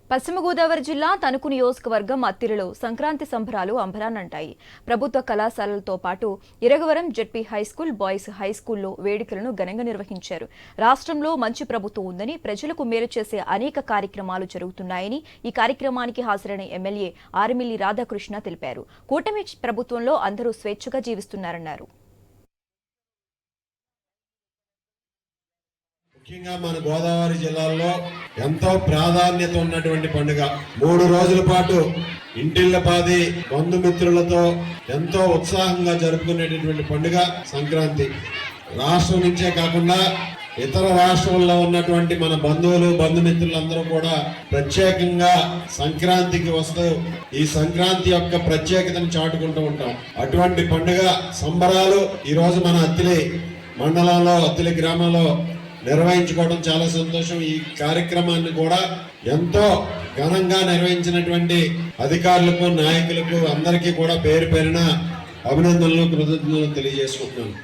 పశ్చిమ గోదావరి జిల్లా తణుకు నియోజకవర్గం అత్తిరిలో సంక్రాంతి సంబరాలు అంబరాన్నంటాయి. ప్రభుత్వ కళాశాలలతో పాటు ఇరగవరం జెడ్పీ హైస్కూల్, బాయ్స్ హైస్కూల్లో వేడుకలను ఘనంగా నిర్వహించారు. రాష్ట్రంలో మంచి ప్రభుత్వం ఉందని, ప్రజలకు మేలు చేసే అనేక కార్యక్రమాలు జరుగుతున్నాయని ఈ కార్యక్రమానికి హాజరైన ఎమ్మెల్యే ఆరిమిల్లి రాధాకృష్ణ తెలిపారు. కూటమి ప్రభుత్వంలో అందరూ స్వేచ్ఛగా జీవిస్తున్నారన్నారు. ముఖ్యంగా మన గోదావరి జిల్లాలో ఎంతో ప్రాధాన్యత ఉన్నటువంటి పండుగ. 3 రోజుల పాటు ఇంటిళ్లపాది బంధుమిత్రులతో ఎంతో ఉత్సాహంగా జరుపుకునేటటువంటి పండుగ సంక్రాంతి. రాష్ట్రం నుంచే కాకుండా ఇతర రాష్ట్రాల్లో ఉన్నటువంటి మన బంధుమిత్రులందరూ కూడా ప్రత్యేకంగా సంక్రాంతికి వస్తూ ఈ సంక్రాంతి యొక్క ప్రత్యేకతను చాటుకుంటూ ఉంటాం. అటువంటి పండుగ సంబరాలు ఈ రోజు మన అత్తిలి మండలంలో, అత్తిలి గ్రామంలో నిర్వహించుకోవడం చాలా సంతోషం. ఈ కార్యక్రమాన్ని కూడా ఎంతో ఘనంగా నిర్వహించినటువంటి అధికారులకు, నాయకులకు అందరికీ కూడా పేరు పేరున అభినందనలు, కృతజ్ఞతలు తెలియజేసుకుంటున్నాను.